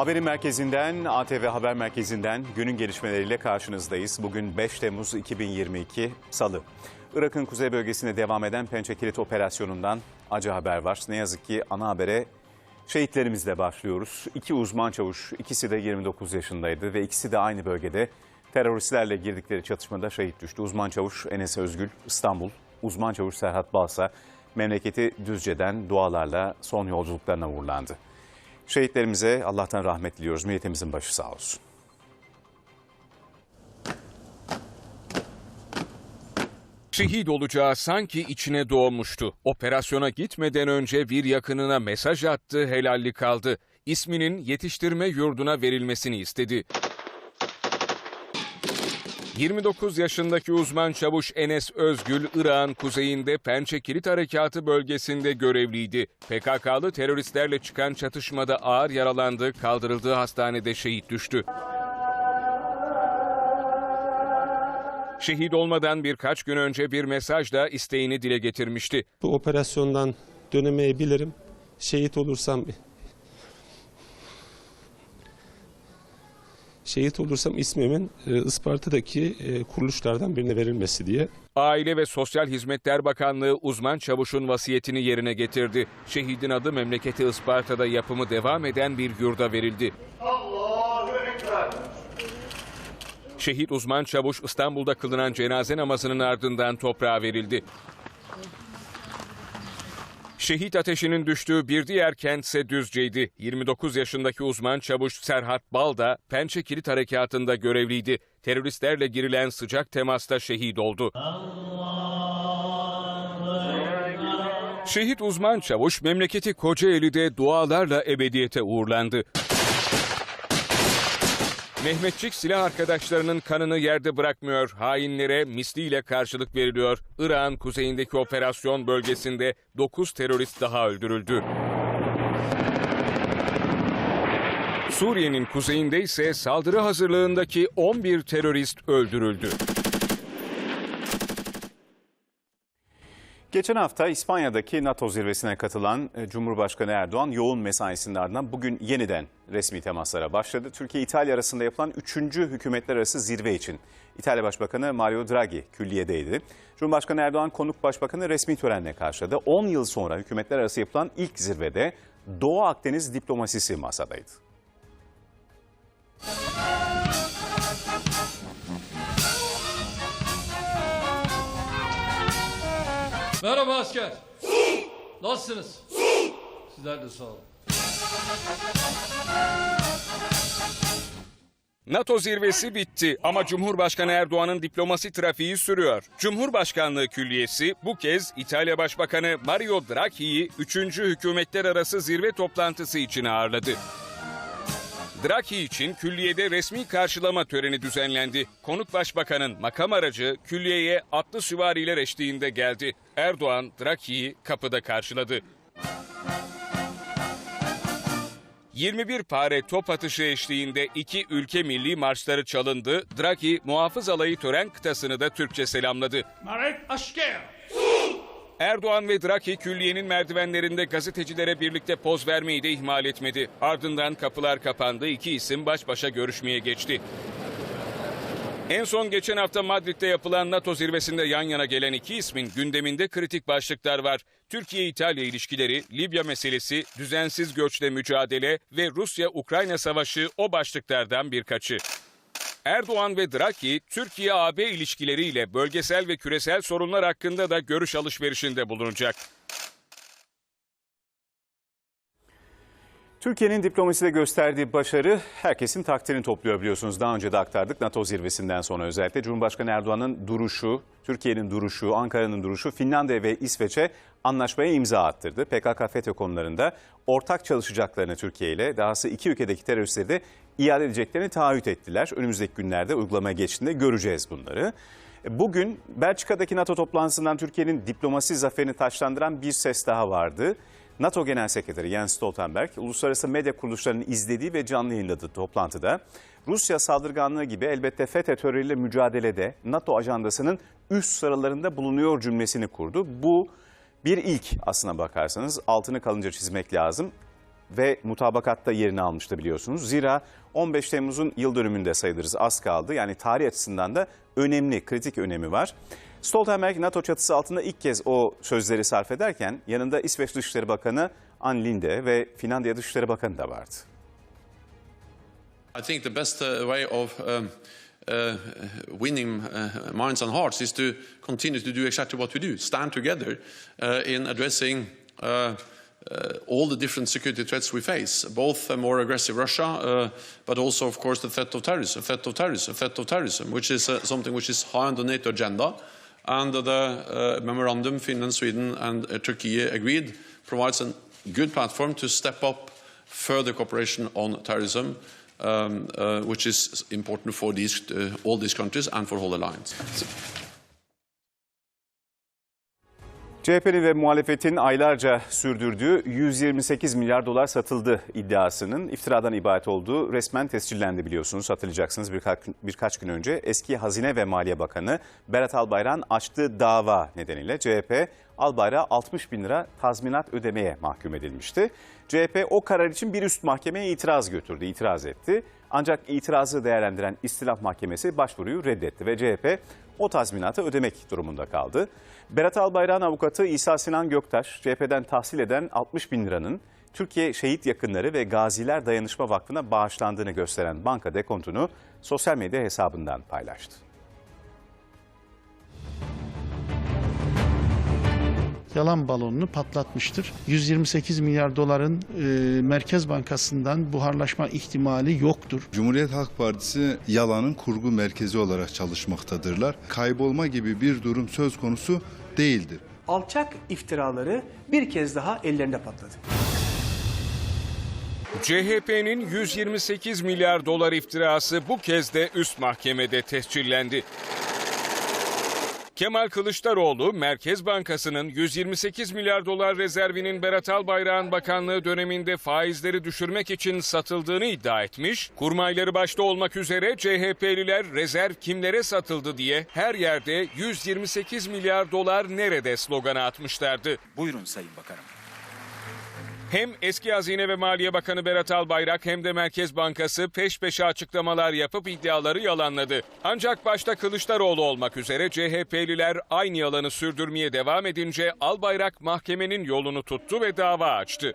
Haberin merkezinden, ATV Haber Merkezi'nden günün gelişmeleriyle karşınızdayız. Bugün 5 Temmuz 2022 Salı. Irak'ın kuzey bölgesinde devam eden Pençe Kilit Operasyonu'ndan acı haber var. Ne yazık ki ana habere şehitlerimizle başlıyoruz. 2 uzman çavuş, ikisi de 29 yaşındaydı ve ikisi de aynı bölgede teröristlerle girdikleri çatışmada şehit düştü. Uzman çavuş Enes Özgül, İstanbul. Uzman çavuş Serhat Balsa, memleketi Düzce'den dualarla son yolculuklarına uğurlandı. Şehitlerimize Allah'tan rahmet diliyoruz. Milletimizin başı sağ olsun. Şehit olacağı sanki içine doğmuştu. Operasyona gitmeden önce bir yakınına mesaj attı, helallik aldı. İsminin yetiştirme yurduna verilmesini istedi. 29 yaşındaki uzman çavuş Enes Özgül, Irak'ın kuzeyinde Pençe Kilit Harekatı bölgesinde görevliydi. PKK'lı teröristlerle çıkan çatışmada ağır yaralandı, kaldırıldığı hastanede şehit düştü. Şehit olmadan birkaç gün önce bir mesajla isteğini dile getirmişti. Bu operasyondan dönemeyebilirim. Şehit olursam ismimin Isparta'daki kuruluşlardan birine verilmesi diye. Aile ve Sosyal Hizmetler Bakanlığı uzman çavuşun vasiyetini yerine getirdi. Şehidin adı memleketi Isparta'da yapımı devam eden bir yurda verildi. Allahu Ekber. Şehit uzman çavuş İstanbul'da kılınan cenaze namazının ardından toprağa verildi. Şehit ateşinin düştüğü bir diğer kent ise Düzce'ydi. 29 yaşındaki uzman çavuş Serhat Bal da Pençe Kilit Harekatı'nda görevliydi. Teröristlerle girilen sıcak temasta şehit oldu. Şehit uzman çavuş memleketi Kocaeli'de dualarla ebediyete uğurlandı. Mehmetçik silah arkadaşlarının kanını yerde bırakmıyor, hainlere misliyle karşılık veriliyor. Irak'ın kuzeyindeki operasyon bölgesinde 9 terörist daha öldürüldü. Suriye'nin kuzeyinde ise saldırı hazırlığındaki 11 terörist öldürüldü. Geçen hafta İspanya'daki NATO zirvesine katılan Cumhurbaşkanı Erdoğan yoğun mesaisinin ardından bugün yeniden resmi temaslara başladı. Türkiye-İtalya arasında yapılan 3. hükümetler arası zirve için İtalya Başbakanı Mario Draghi külliyedeydi. Cumhurbaşkanı Erdoğan konuk başbakanı resmi törenle karşıladı. 10 yıl sonra hükümetler arası yapılan ilk zirvede Doğu Akdeniz diplomasisi masadaydı. Merhaba asker. Nasılsınız? Sizler de sağ olun. NATO zirvesi bitti ama Cumhurbaşkanı Erdoğan'ın diplomasi trafiği sürüyor. Cumhurbaşkanlığı Külliyesi bu kez İtalya Başbakanı Mario Draghi'yi 3. hükümetler arası zirve toplantısı için ağırladı. Draghi için külliyede resmi karşılama töreni düzenlendi. Konuk başbakanın makam aracı külliyeye atlı süvariler eşliğinde geldi. Erdoğan Draghi'yi kapıda karşıladı. 21 pare top atışı eşliğinde 2 ülke milli marşları çalındı. Draghi muhafız alayı tören kıtasını da Türkçe selamladı. Maret asker. Erdoğan ve Draghi külliyenin merdivenlerinde gazetecilere birlikte poz vermeyi de ihmal etmedi. Ardından kapılar kapandı, 2 isim baş başa görüşmeye geçti. En son geçen hafta Madrid'de yapılan NATO zirvesinde yan yana gelen 2 ismin gündeminde kritik başlıklar var. Türkiye-İtalya ilişkileri, Libya meselesi, düzensiz göçle mücadele ve Rusya-Ukrayna savaşı o başlıklardan birkaçı. Erdoğan ve Draghi, Türkiye-AB ilişkileriyle bölgesel ve küresel sorunlar hakkında da görüş alışverişinde bulunacak. Türkiye'nin diplomaside gösterdiği başarı herkesin takdirini topluyor biliyorsunuz. Daha önce de aktardık NATO zirvesinden sonra özellikle. Cumhurbaşkanı Erdoğan'ın duruşu, Türkiye'nin duruşu, Ankara'nın duruşu Finlandiya ve İsveç'e anlaşmaya imza attırdı. PKK-FETÖ konularında ortak çalışacaklarını Türkiye ile, dahası 2 ülkedeki teröristleri de iade edeceklerini taahhüt ettiler. Önümüzdeki günlerde uygulamaya geçtiğinde göreceğiz bunları. Bugün Belçika'daki NATO toplantısından Türkiye'nin diplomasi zaferini taçlandıran bir ses daha vardı. NATO Genel Sekreteri Jens Stoltenberg, uluslararası medya kuruluşlarının izlediği ve canlı yayınladığı toplantıda Rusya saldırganlığı gibi elbette FETÖ terörüyle mücadelede NATO ajandasının üst sıralarında bulunuyor cümlesini kurdu. Bu bir ilk aslına bakarsanız, altını kalınca çizmek lazım. ve mutabakatta yerini almıştı biliyorsunuz. Zira 15 Temmuz'un yıl dönümünde sayılırız, az kaldı. Yani tarih açısından da önemli, kritik önemi var. Stoltenberg NATO çatısı altında ilk kez o sözleri sarf ederken yanında İsveç Dışişleri Bakanı Ann Linde ve Finlandiya Dışişleri Bakanı da vardı. I think the best way of winning minds and hearts is to continue to do exactly what we do, stand together in addressing all the different security threats we face, both a more aggressive Russia, but also, of course, the threat of terrorism, which is something which is high on the NATO agenda. And the memorandum Finland, Sweden and Turkey agreed provides a good platform to step up further cooperation on terrorism, which is important for all these countries and for the whole alliance. CHP'nin ve muhalefetin aylarca sürdürdüğü 128 milyar dolar satıldı iddiasının iftiradan ibaret olduğu resmen tescillendi biliyorsunuz. Hatırlayacaksınız birkaç gün önce eski Hazine ve Maliye Bakanı Berat Albayrak'ın açtığı dava nedeniyle CHP Albayrak'a 60 bin lira tazminat ödemeye mahkum edilmişti. CHP o karar için bir üst mahkemeye itiraz etti. Ancak itirazı değerlendiren İstilaf Mahkemesi başvuruyu reddetti ve CHP o tazminatı ödemek durumunda kaldı. Berat Albayrak'ın avukatı İsa Sinan Göktaş, CHP'den tahsil eden 60 bin liranın Türkiye Şehit Yakınları ve Gaziler Dayanışma Vakfı'na bağışlandığını gösteren banka dekontunu sosyal medya hesabından paylaştı. Yalan balonunu patlatmıştır. 128 milyar doların Merkez Bankası'ndan buharlaşma ihtimali yoktur. Cumhuriyet Halk Partisi yalanın kurgu merkezi olarak çalışmaktadırlar. Kaybolma gibi bir durum söz konusu değildir. Alçak iftiraları bir kez daha ellerinde patladı. CHP'nin 128 milyar dolar iftirası bu kez de üst mahkemede tescillendi. Kemal Kılıçdaroğlu, Merkez Bankası'nın 128 milyar dolar rezervinin Berat Albayrak'ın bakanlığı döneminde faizleri düşürmek için satıldığını iddia etmiş, kurmayları başta olmak üzere CHP'liler rezerv kimlere satıldı diye her yerde 128 milyar dolar nerede sloganı atmışlardı. Buyurun Sayın Bakanım. Hem eski Hazine ve Maliye Bakanı Berat Albayrak hem de Merkez Bankası peş peşe açıklamalar yapıp iddiaları yalanladı. Ancak başta Kılıçdaroğlu olmak üzere CHP'liler aynı yalanı sürdürmeye devam edince Albayrak mahkemenin yolunu tuttu ve dava açtı.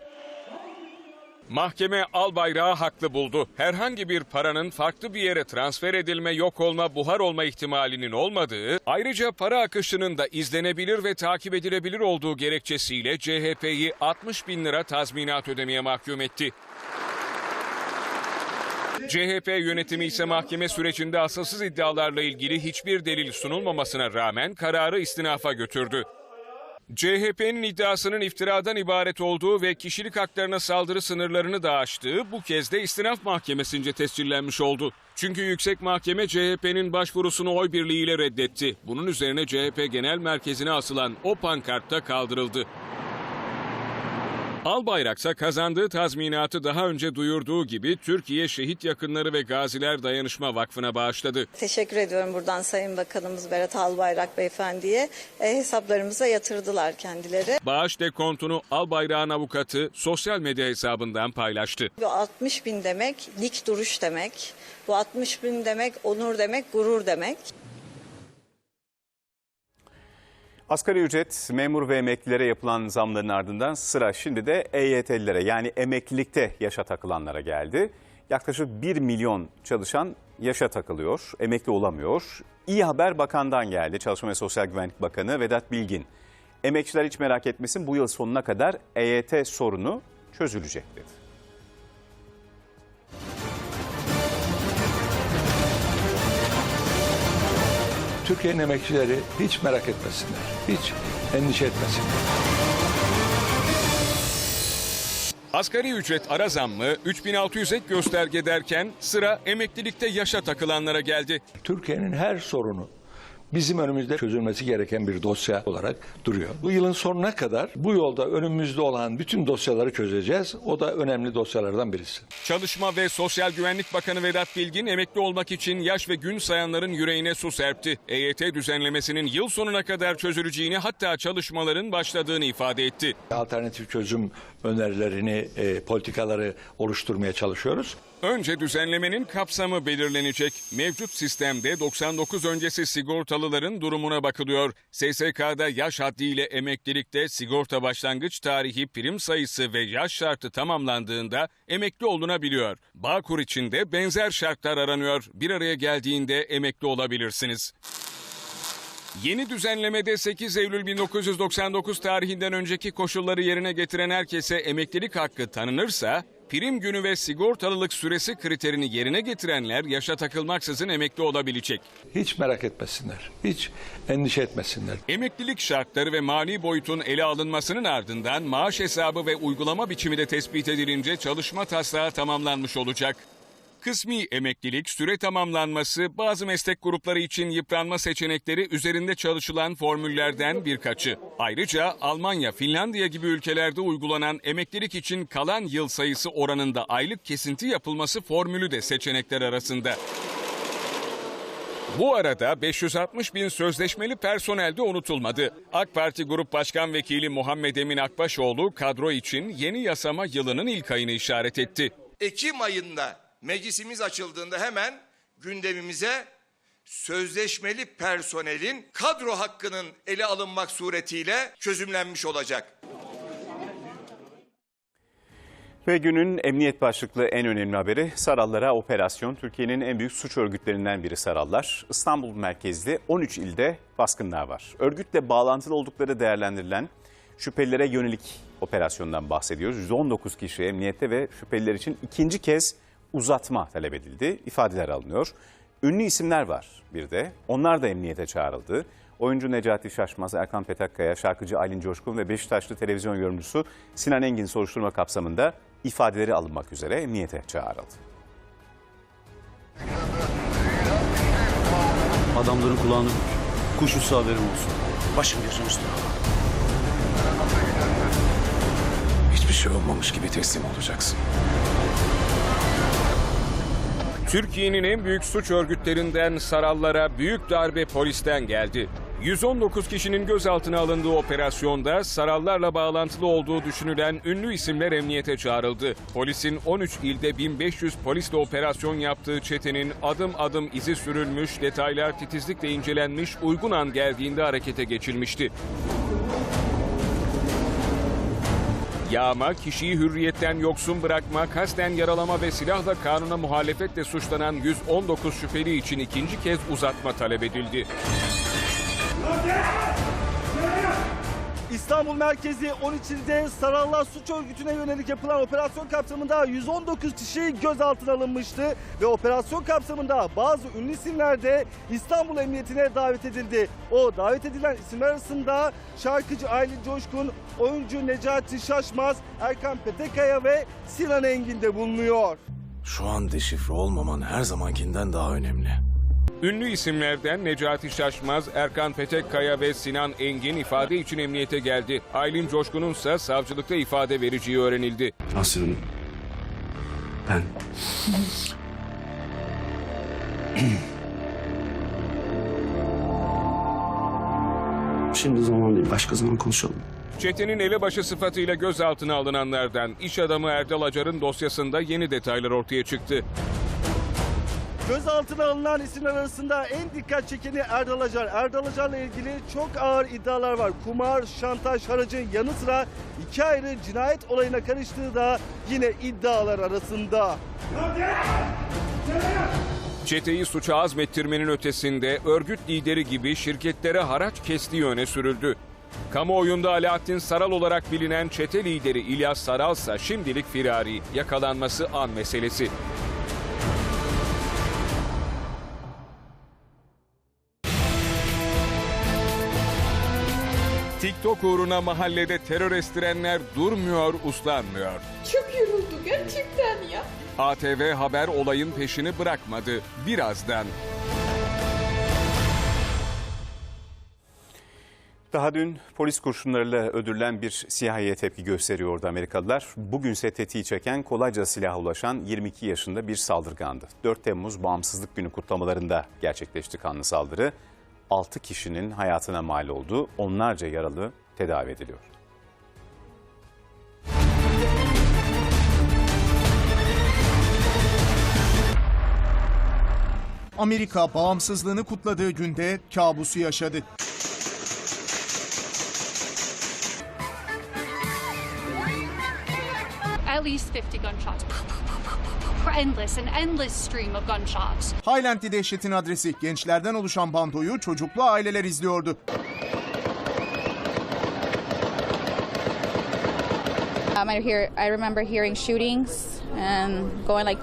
Mahkeme Albayrak'ı haklı buldu. Herhangi bir paranın farklı bir yere transfer edilme, yok olma, buhar olma ihtimalinin olmadığı, ayrıca para akışının da izlenebilir ve takip edilebilir olduğu gerekçesiyle CHP'yi 60 bin lira tazminat ödemeye mahkum etti. CHP yönetimi ise mahkeme sürecinde asılsız iddialarla ilgili hiçbir delil sunulmamasına rağmen kararı istinafa götürdü. CHP'nin iddiasının iftiradan ibaret olduğu ve kişilik haklarına saldırı sınırlarını da aştığı bu kez de istinaf mahkemesince tescillenmiş oldu. Çünkü yüksek mahkeme CHP'nin başvurusunu oy birliğiyle reddetti. Bunun üzerine CHP Genel Merkezi'ne asılan o pankartta kaldırıldı. Albayrak ise kazandığı tazminatı daha önce duyurduğu gibi Türkiye Şehit Yakınları ve Gaziler Dayanışma Vakfı'na bağışladı. Teşekkür ediyorum buradan Sayın Bakanımız Berat Albayrak Beyefendi'ye. Hesaplarımıza yatırdılar kendileri. Bağış dekontunu Albayrak'ın avukatı sosyal medya hesabından paylaştı. Bu 60 bin demek dik duruş demek. Bu 60 bin demek onur demek, gurur demek. Asgari ücret, memur ve emeklilere yapılan zamların ardından sıra şimdi de EYT'lilere yani emeklilikte yaşa takılanlara geldi. Yaklaşık 1 milyon çalışan yaşa takılıyor, emekli olamıyor. İyi haber bakandan geldi. Çalışma ve Sosyal Güvenlik Bakanı Vedat Bilgin. Emekçiler hiç merak etmesin, bu yıl sonuna kadar EYT sorunu çözülecek dedi. Türkiye'nin emekçileri hiç merak etmesinler, hiç endişe etmesinler. Asgari ücret ara zammı 3600 ek gösterge derken sıra emeklilikte yaşa takılanlara geldi. Türkiye'nin her sorunu bizim önümüzde çözülmesi gereken bir dosya olarak duruyor. Bu yılın sonuna kadar bu yolda önümüzde olan bütün dosyaları çözeceğiz. O da önemli dosyalardan birisi. Çalışma ve Sosyal Güvenlik Bakanı Vedat Bilgin emekli olmak için yaş ve gün sayanların yüreğine su serpti. EYT düzenlemesinin yıl sonuna kadar çözüleceğini, hatta çalışmaların başladığını ifade etti. Alternatif çözüm önerilerini, politikaları oluşturmaya çalışıyoruz. Önce düzenlemenin kapsamı belirlenecek. Mevcut sistemde 99 öncesi sigortalıların durumuna bakılıyor. SSK'da yaş haddiyle emeklilikte sigorta başlangıç tarihi, prim sayısı ve yaş şartı tamamlandığında emekli olunabiliyor. Bağkur için de benzer şartlar aranıyor. Bir araya geldiğinde emekli olabilirsiniz. Yeni düzenlemede 8 Eylül 1999 tarihinden önceki koşulları yerine getiren herkese emeklilik hakkı tanınırsa, prim günü ve sigortalılık süresi kriterini yerine getirenler yaşa takılmaksızın emekli olabilecek. Hiç merak etmesinler, hiç endişe etmesinler. Emeklilik şartları ve mali boyutun ele alınmasının ardından maaş hesabı ve uygulama biçimi de tespit edilince çalışma taslağı tamamlanmış olacak. Kısmi emeklilik, süre tamamlanması, bazı meslek grupları için yıpranma seçenekleri üzerinde çalışılan formüllerden birkaçı. Ayrıca Almanya, Finlandiya gibi ülkelerde uygulanan emeklilik için kalan yıl sayısı oranında aylık kesinti yapılması formülü de seçenekler arasında. Bu arada 560 bin sözleşmeli personel de unutulmadı. AK Parti Grup Başkan Vekili Muhammed Emin Akbaşoğlu kadro için yeni yasama yılının ilk ayını işaret etti. Ekim ayında meclisimiz açıldığında hemen gündemimize sözleşmeli personelin kadro hakkının ele alınmak suretiyle çözümlenmiş olacak. Ve günün emniyet başlıklı en önemli haberi Sarallara operasyon. Türkiye'nin en büyük suç örgütlerinden biri Sarallar. İstanbul merkezli 13 ilde baskınlar var. Örgütle bağlantılı oldukları değerlendirilen şüphelilere yönelik operasyondan bahsediyoruz. 119 kişi emniyette ve şüpheliler için ikinci kez uzatma talep edildi. İfadeler alınıyor. Ünlü isimler var bir de. Onlar da emniyete çağrıldı. Oyuncu Necati Şaşmaz, Erkan Petekkaya, şarkıcı Aylin Coşkun ve Beşiktaşlı televizyon yorumcusu Sinan Engin soruşturma kapsamında ifadeleri alınmak üzere emniyete çağrıldı. Adamların kulağını kuş uçsa haberim olsun. Başım gözüm üstüne. Hiçbir şey olmamış gibi teslim olacaksın. Türkiye'nin en büyük suç örgütlerinden Sarallara büyük darbe polisten geldi. 119 kişinin gözaltına alındığı operasyonda Sarallarla bağlantılı olduğu düşünülen ünlü isimler emniyete çağrıldı. Polisin 13 ilde 1500 polisle operasyon yaptığı çetenin adım adım izi sürülmüş, detaylar titizlikle incelenmiş, uygun an geldiğinde harekete geçilmişti. Yağma, kişiyi hürriyetten yoksun bırakma, kasten yaralama ve silahla kanuna muhalefetle suçlanan 119 şüpheli için ikinci kez uzatma talep edildi. İstanbul merkezi 13 ilde Sarallar suç örgütüne yönelik yapılan operasyon kapsamında 119 kişi gözaltına alınmıştı ve operasyon kapsamında bazı ünlü isimler de İstanbul Emniyetine davet edildi. O davet edilen isimler arasında şarkıcı Aylin Coşkun, oyuncu Necati Şaşmaz, Erkan Petekkaya ve Sinan Engin de bulunuyor. Şu an deşifre olmaman her zamankinden daha önemli. Ünlü isimlerden Necati Şaşmaz, Erkan Petekkaya ve Sinan Engin ifade için emniyete geldi. Aylin Coşkun'un ise savcılıkta ifade vereceği öğrenildi. Aslı'nın ben... Şimdi zaman değil, başka zaman konuşalım. Çetenin elebaşı sıfatıyla gözaltına alınanlardan iş adamı Erdal Acar'ın dosyasında yeni detaylar ortaya çıktı. Gözaltına alınan isimler arasında en dikkat çekeni Erdal Acar. Erdal Acar'la ilgili çok ağır iddialar var. Kumar, şantaj, haracın yanı sıra 2 ayrı cinayet olayına karıştığı da yine iddialar arasında. Çeteyi suça azmettirmenin ötesinde örgüt lideri gibi şirketlere haraç kestiği öne sürüldü. Kamuoyunda Alaaddin Saral olarak bilinen çete lideri İlyas Saral ise şimdilik firari, yakalanması an meselesi. TikTok uğruna mahallede terör estirenler durmuyor, uslanmıyor. Çok yoruldu gerçekten ya. ATV Haber olayın peşini bırakmadı. Birazdan. Daha dün polis kurşunlarıyla öldürülen bir siyahiye tepki gösteriyordu Amerikalılar. Bugünse tetiği çeken, kolayca silaha ulaşan 22 yaşında bir saldırgandı. 4 Temmuz Bağımsızlık Günü kutlamalarında gerçekleşti kanlı saldırı. 6 kişinin hayatına mal oldu. Onlarca yaralı tedavi ediliyor. Amerika bağımsızlığını kutladığı günde kabusu yaşadı. At least 50 gunshots. An endless stream of gunshots. Highland'li dehşetin adresi, gençlerden oluşan bandoyu çocuklu aileler izliyordu. I remember hearing shootings and going like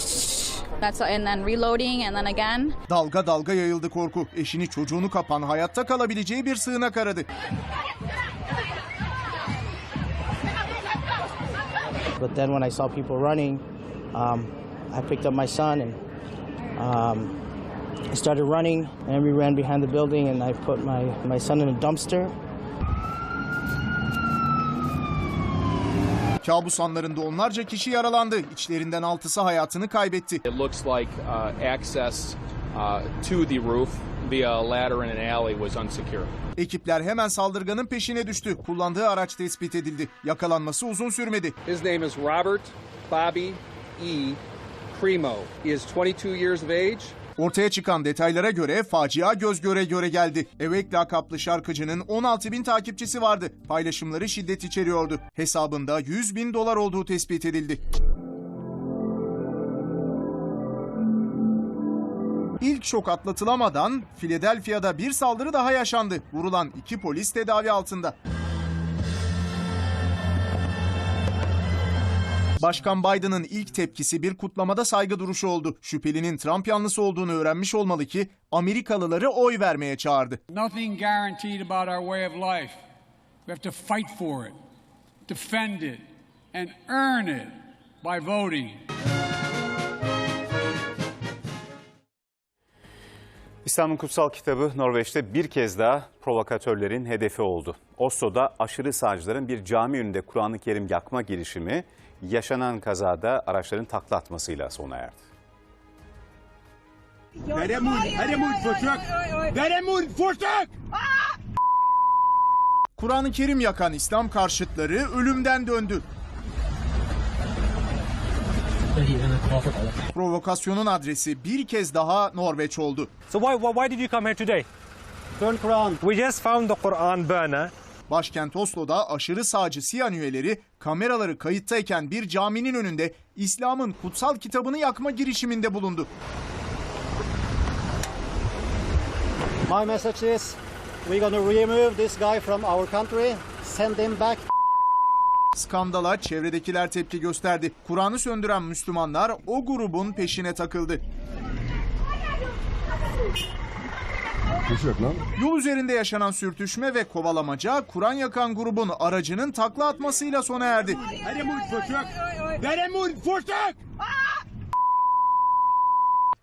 and then reloading and then again. Dalga dalga yayıldı korku. Eşini çocuğunu kapan, hayatta kalabileceği bir sığınak aradı. But then when I saw people running, I picked up my son and I started running, and we ran behind the building, and I put my son in a dumpster. Kabus anlarında onlarca kişi yaralandı. İçlerinden 6'sı hayatını kaybetti. It looks like access to the roof via a ladder in an alley was unsecure. Ekipler hemen saldırganın peşine düştü. Kullandığı araç tespit edildi. Yakalanması uzun sürmedi. His name is Robert Bobby E. Cremo. He is 22 years of age. Ortaya çıkan detaylara göre facia göz göre göre geldi. Evek lakaplı şarkıcının 16.000 takipçisi vardı. Paylaşımları şiddet içeriyordu. Hesabında $100.000 olduğu tespit edildi. İlk şok atlatılamadan Philadelphia'da bir saldırı daha yaşandı. Vurulan 2 polis tedavi altında. Başkan Biden'ın ilk tepkisi bir kutlamada saygı duruşu oldu. Şüphelinin Trump yanlısı olduğunu öğrenmiş olmalı ki Amerikalıları oy vermeye çağırdı. Nothing guaranteed about our way of life. We have to fight for it, defend it and earn it by voting. İslam'ın Kutsal Kitabı Norveç'te bir kez daha provokatörlerin hedefi oldu. Oslo'da aşırı sağcıların bir cami önünde Kur'an-ı Kerim yakma girişimi yaşanan kazada araçların takla atmasıyla sona erdi. Kur'an-ı Kerim yakan İslam karşıtları ölümden döndü. Provokasyonun adresi bir kez daha Norveç oldu. So why did you come here today? Turn Quran. We just found the Quran burner. Başkent Oslo'da aşırı sağcı Siyan üyeleri kameraları kayıttayken bir caminin önünde İslam'ın kutsal kitabını yakma girişiminde bulundu. My message is we're going to remove this guy from our country, send him back. Skandala çevredekiler tepki gösterdi. Kur'an'ı söndüren Müslümanlar o grubun peşine takıldı. Yol üzerinde yaşanan sürtüşme ve kovalamaca Kur'an yakan grubun aracının takla atmasıyla sona erdi.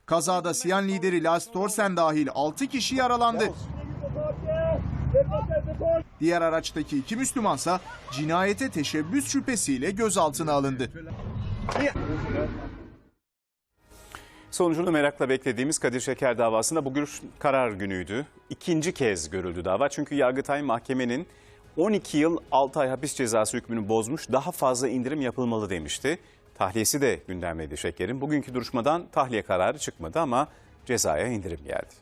Kazada Siyan lideri Lars Thorsen dahil 6 kişi yaralandı. Diğer araçtaki 2 Müslümansa cinayete teşebbüs şüphesiyle gözaltına alındı. Sonucunu merakla beklediğimiz Kadir Şeker davasında bugün karar günüydü. İkinci kez görüldü dava çünkü Yargıtay mahkemenin 12 yıl 6 ay hapis cezası hükmünü bozmuş, daha fazla indirim yapılmalı demişti. Tahliyesi de gündemdeydi Şeker'in. Bugünkü duruşmadan tahliye kararı çıkmadı ama cezaya indirim geldi.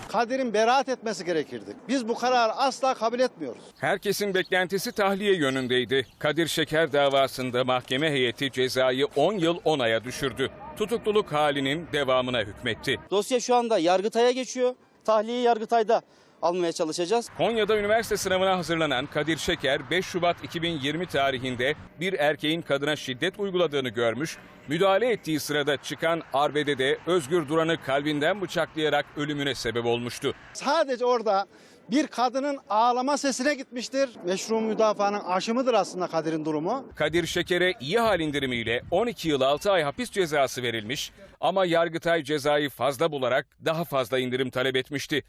Kadir'in beraat etmesi gerekirdi. Biz bu kararı asla kabul etmiyoruz. Herkesin beklentisi tahliye yönündeydi. Kadir Şeker davasında mahkeme heyeti cezayı 10 yıl 10 aya düşürdü. Tutukluluk halinin devamına hükmetti. Dosya şu anda Yargıtay'a geçiyor. Tahliyeyi Yargıtay'da almaya çalışacağız. Konya'da üniversite sınavına hazırlanan Kadir Şeker 5 Şubat 2020 tarihinde bir erkeğin kadına şiddet uyguladığını görmüş, müdahale ettiği sırada çıkan arbedede Özgür Duran'ı kalbinden bıçaklayarak ölümüne sebep olmuştu. Sadece orada Bir kadının ağlama sesine gitmiştir. Meşru müdafaanın aşımıdır aslında Kadir'in durumu. Kadir Şeker'e iyi hal indirimiyle 12 yıl 6 ay hapis cezası verilmiş ama Yargıtay cezayı fazla bularak daha fazla indirim talep etmişti.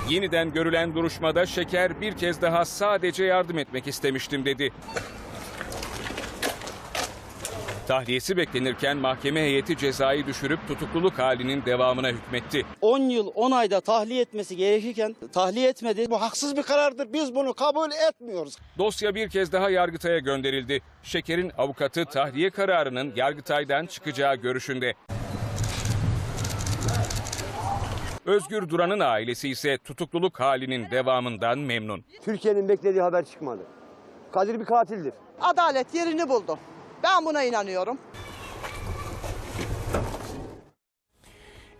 Yeniden görülen duruşmada Şeker bir kez daha sadece yardım etmek istemiştim dedi. Tahliyesi beklenirken mahkeme heyeti cezayı düşürüp tutukluluk halinin devamına hükmetti. 10 yıl 10 ayda tahliye etmesi gerekirken tahliye etmedi. Bu haksız bir karardır. Biz bunu kabul etmiyoruz. Dosya bir kez daha Yargıtay'a gönderildi. Şeker'in avukatı tahliye kararının Yargıtay'dan çıkacağı görüşünde. Özgür Duran'ın ailesi ise tutukluluk halinin devamından memnun. Türkiye'nin beklediği haber çıkmadı. Kadir bir katildir. Adalet yerini buldu. Ben buna inanıyorum.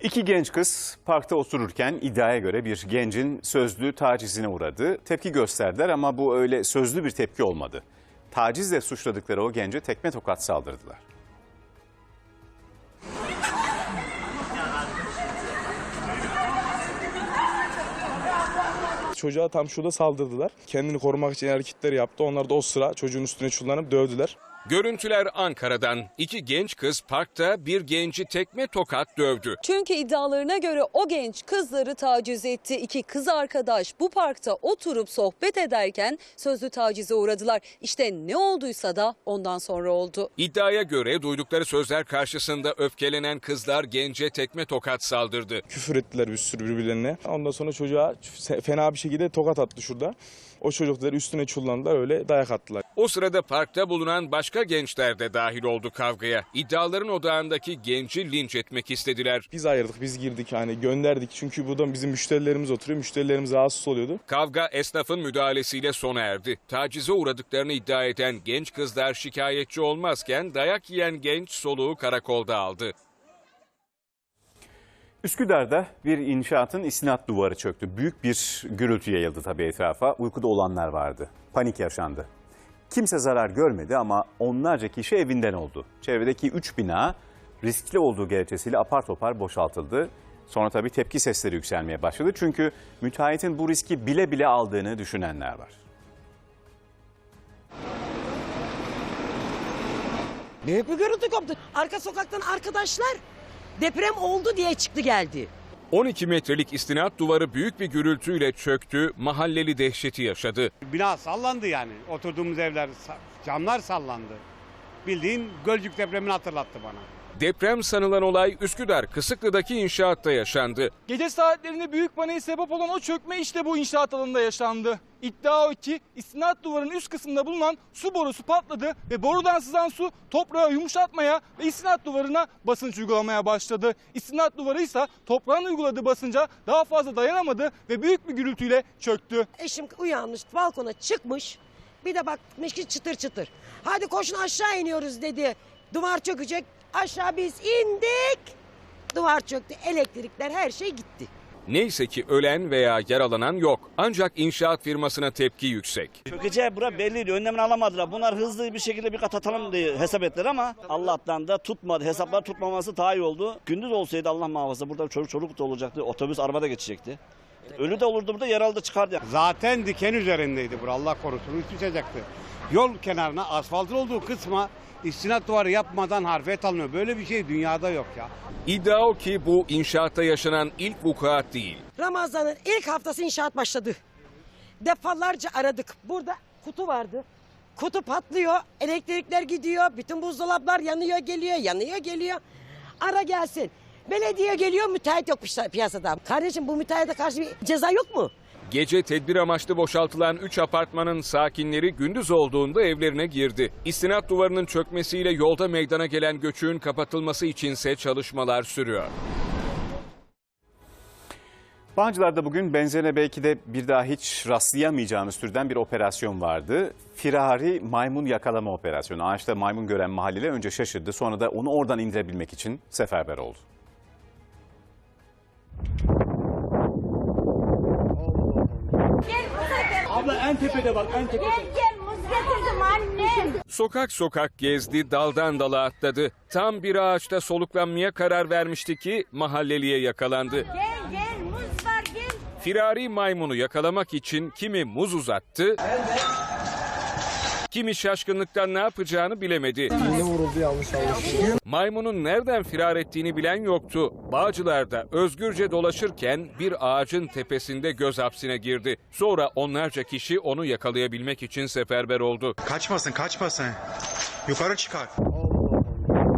İki genç kız parkta otururken iddiaya göre bir gencin sözlü tacizine uğradı. Tepki gösterdiler ama bu öyle sözlü bir tepki olmadı. Tacizle suçladıkları o gence tekme tokat saldırdılar. Çocuğa tam şurada saldırdılar. Kendini korumak için hareketler yaptı. Onlar da o sıra çocuğun üstüne çullanıp dövdüler. Görüntüler Ankara'dan. İki genç kız parkta bir genci tekme tokat dövdü. Çünkü iddialarına göre o genç kızları taciz etti. İki kız arkadaş bu parkta oturup sohbet ederken sözlü tacize uğradılar. İşte ne olduysa da ondan sonra oldu. İddiaya göre duydukları sözler karşısında öfkelenen kızlar gence tekme tokat saldırdı. Küfür ettiler bir sürü birbirlerine. Ondan sonra çocuğa fena bir şekilde tokat attı şurada. O çocuklar üstüne çullandılar, öyle dayak attılar. O sırada parkta bulunan başka gençler de dahil oldu kavgaya. İddiaların odağındaki genci linç etmek istediler. Biz ayırdık, biz girdik, hani gönderdik. Çünkü burada bizim müşterilerimiz oturuyor. Müşterilerimiz rahatsız oluyordu. Kavga esnafın müdahalesiyle sona erdi. Tacize uğradıklarını iddia eden genç kızlar şikayetçi olmazken dayak yiyen genç soluğu karakolda aldı. Üsküdar'da bir inşaatın istinat duvarı çöktü. Büyük bir gürültü yayıldı tabii etrafa. Uykuda olanlar vardı. Panik yaşandı. Kimse zarar görmedi ama onlarca kişi evinden oldu. Çevredeki 3 bina riskli olduğu gerekçesiyle apar topar boşaltıldı. Sonra tabii tepki sesleri yükselmeye başladı. Çünkü müteahhitin bu riski bile bile aldığını düşünenler var. Büyük bir gürültü koptu. Arka sokaktan arkadaşlar deprem oldu diye çıktı geldi. 12 metrelik istinat duvarı büyük bir gürültüyle çöktü, mahalleli dehşeti yaşadı. Bina sallandı yani. Oturduğumuz evler, camlar sallandı. Bildiğin Gölcük depremini hatırlattı bana. Deprem sanılan olay Üsküdar Kısıklı'daki inşaatta yaşandı. Gece saatlerinde büyük paniğe sebep olan o çökme işte bu inşaat alanında yaşandı. İddia o ki istinat duvarının üst kısmında bulunan su borusu patladı ve borudan sızan su toprağı yumuşatmaya ve istinat duvarına basınç uygulamaya başladı. İstinat duvarı ise toprağın uyguladığı basınca daha fazla dayanamadı ve büyük bir gürültüyle çöktü. Eşim uyanmış, balkona çıkmış, bir de bakmış ki çıtır çıtır. Hadi koşun aşağı iniyoruz dedi. Duvar çökecek. Aşağı biz indik. Duvar çöktü, elektrikler, her şey gitti. Neyse ki ölen veya yaralanan yok. Ancak inşaat firmasına tepki yüksek. Çökeceği bura belliydi. Önlemini alamadılar. Bunlar hızlı bir şekilde bir kat atalım diye hesap ettiler ama Allah'tan da tutmadı. Hesaplar tutmaması daha iyi oldu. Gündüz olsaydı Allah muhafaza burada çocuk da olacaktı. Otobüs arabada geçecekti. Ölü de olurdu burada, yaralı da çıkardı. Zaten diken üzerindeydi bura, Allah korusun, düşecekti. Yol kenarına asfaltın olduğu kısma istinat duvarı yapmadan harfiyet alınıyor. Böyle bir şey dünyada yok ya. İddia o ki bu inşaatta yaşanan ilk vukuat değil. Ramazan'ın ilk haftası inşaat başladı. Defalarca aradık. Burada kutu vardı. Kutu patlıyor, elektrikler gidiyor, bütün buzdolaplar yanıyor geliyor, yanıyor geliyor. Ara gelsin. Belediye geliyor, müteahhit yok piyasada. Kardeşim bu müteahhite karşı bir ceza yok mu? Gece tedbir amaçlı boşaltılan 3 apartmanın sakinleri gündüz olduğunda evlerine girdi. İstinat duvarının çökmesiyle yolda meydana gelen göçüğün kapatılması içinse çalışmalar sürüyor. Bağcılar'da bugün benzerine belki de bir daha hiç rastlayamayacağımız türden bir operasyon vardı. Firari maymun yakalama operasyonu. Ağaçta maymun gören mahalleli önce şaşırdı, sonra da onu oradan indirebilmek için seferber oldu. Abla en tepede bak, en tepede. Gel muz getirdim annem. Sokak sokak gezdi, daldan dala atladı. Tam bir ağaçta soluklanmaya karar vermişti ki mahalleliye yakalandı. Gel muz Firari maymunu yakalamak için kimi muz uzattı, kimi şaşkınlıktan ne yapacağını bilemedi. Yine vuruldu, yanlış anlaşıldı. Maymunun nereden firar ettiğini bilen yoktu. Bağcılar'da özgürce dolaşırken bir ağacın tepesinde göz hapsine girdi. Sonra onlarca kişi onu yakalayabilmek için seferber oldu. Kaçmasın, kaçmasın. Yukarı çıkar.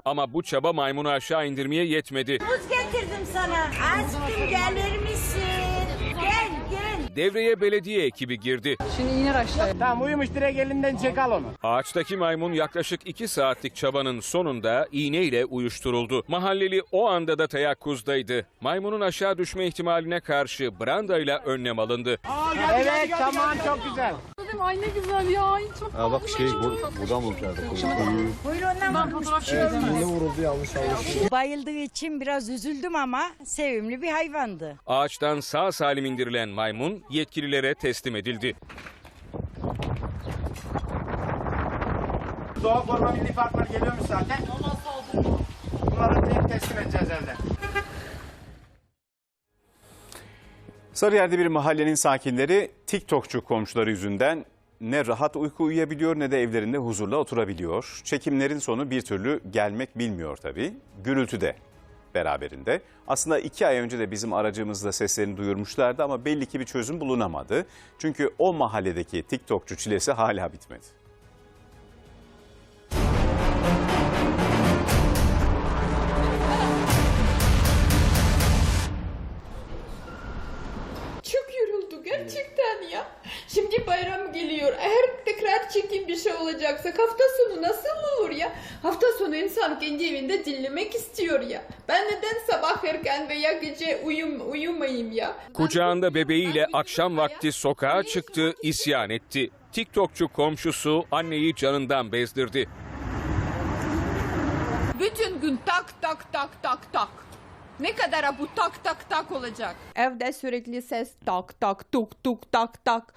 Ama bu çaba maymunu aşağı indirmeye yetmedi. Buz getirdim sana. Aşkım gelir misin? Gel gel. Devreye belediye ekibi girdi. Şimdi iner aşağıya. Tamam, uyumuş, direkt elinden çek, al onu. Ağaçtaki maymun yaklaşık 2 saatlik çabanın sonunda iğneyle uyuşturuldu. Mahalleli o anda da teyakkuzdaydı. Maymunun aşağı düşme ihtimaline karşı brandayla önlem alındı. Evet, tamam, çok güzel. Ay ne güzel ya. Çok Ha bak buradan vuracağız. Buyurun fotoğraf Yine vuruldu, yanlış anlaşıldı. Bayıldığı için biraz üzüldüm ama sevimli bir hayvandı. Ağaçtan sağ salim indirilen maymun yetkililere teslim edildi. Doğa Koruma Milli Parklar geliyormuş zaten. Bunları tek teslim edeceğiz evde. Sarıyer'de bir mahallenin sakinleri TikTokçu komşuları yüzünden ne rahat uyku uyuyabiliyor ne de evlerinde huzurla oturabiliyor. Çekimlerin sonu bir türlü gelmek bilmiyor tabii. Gürültü de beraberinde. Aslında 2 ay önce de bizim aracımızla seslerini duyurmuşlardı ama belli ki bir çözüm bulunamadı. Çünkü o mahalledeki TikTokçu çilesi hala bitmedi. Çok yoruldu gerçekten ya. Şimdi bayram geliyor. Eğer tekrar çekim bir şey olacaksa hafta sonu nasıl olur ya? Hafta sonu insan kendi evinde dinlemek istiyor ya. Ben neden sabah erken veya gece uyumayayım ya? Kucağında bebeğiyle akşam vakti sokağa çıktı, isyan etti. TikTokçu komşusu anneyi canından bezdirdi. Bütün gün tak tak tak tak tak. Ne kadar bu tak tak tak olacak? Evde sürekli ses tak tak tuk tuk tak tak.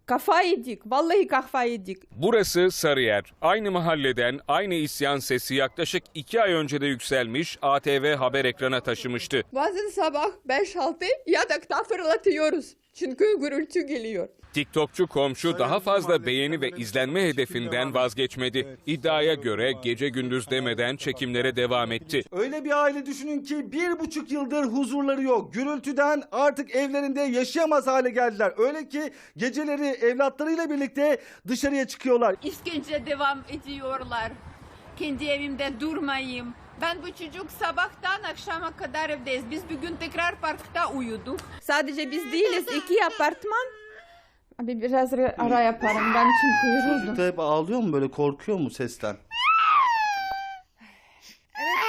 Kafa yedik. Vallahi kafa yedik. Burası Sarıyer. Aynı mahalleden aynı isyan sesi yaklaşık 2 ay önce de yükselmiş, ATV haber ekrana taşımıştı. Bazen sabah 5-6 yatakta fırlatıyoruz. Çünkü gürültü geliyor. TikTokçu komşu daha fazla beğeni ve izlenme hedefinden vazgeçmedi. İddiaya göre gece gündüz demeden çekimlere devam etti. Öyle bir aile düşünün ki 1,5 yıldır huzurları yok. Gürültüden artık evlerinde yaşayamaz hale geldiler. Öyle ki geceleri evlatlarıyla birlikte dışarıya çıkıyorlar. İşkence devam ediyorlar. Kendi evimde durmayayım. Ben bu çocuk sabahtan akşama kadar evdeyiz. Biz bugün tekrar parkta uyuduk. Sadece biz değiliz. 2 apartman. Abi biraz ara yaparım. Ben çünkü yoruldum. Çocuk da hep ağlıyor mu, böyle korkuyor mu sesten?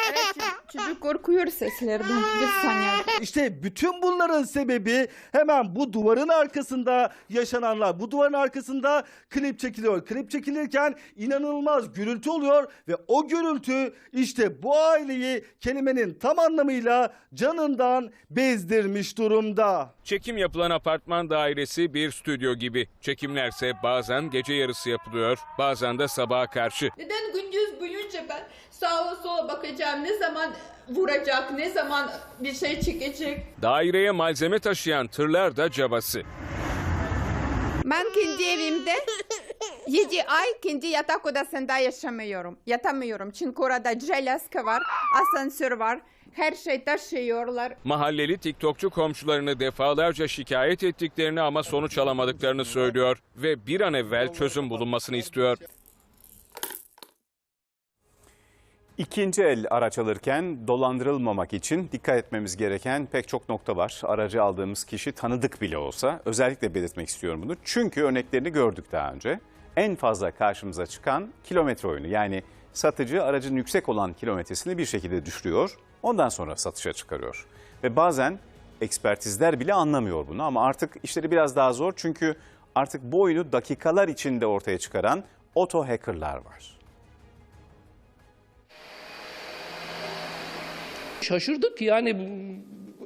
Evet, çocuk korkuyor seslerden. Bir saniye. İşte bütün bunların sebebi hemen bu duvarın arkasında yaşananlar. Bu duvarın arkasında klip çekiliyor. Klip çekilirken inanılmaz gürültü oluyor ve o gürültü işte bu aileyi kelimenin tam anlamıyla canından bezdirmiş durumda. Çekim yapılan apartman dairesi bir stüdyo gibi. Çekimlerse bazen gece yarısı yapılıyor, bazen de sabaha karşı. Neden gündüz boyunca ben sağa sola bakacağım, ne zaman vuracak, ne zaman bir şey çekecek? Daireye malzeme taşıyan tırlar da cabası. Ben kendi evimde 7 ay kendi yatak odasında yatamıyorum. Çünkü orada jelaska var, asansör var, her şey taşıyorlar. Mahalleli TikTokçu komşularını defalarca şikayet ettiklerini ama sonuç alamadıklarını söylüyor ve bir an evvel çözüm bulunmasını istiyor. İkinci el araç alırken dolandırılmamak için dikkat etmemiz gereken pek çok nokta var. Aracı aldığımız kişi tanıdık bile olsa özellikle belirtmek istiyorum bunu. Çünkü örneklerini gördük daha önce. En fazla karşımıza çıkan kilometre oyunu. Yani satıcı aracın yüksek olan kilometresini bir şekilde düşürüyor. Ondan sonra satışa çıkarıyor. Ve bazen ekspertizler bile anlamıyor bunu ama artık işleri biraz daha zor. Çünkü artık bu oyunu dakikalar içinde ortaya çıkaran oto hackerlar var. Şaşırdık yani,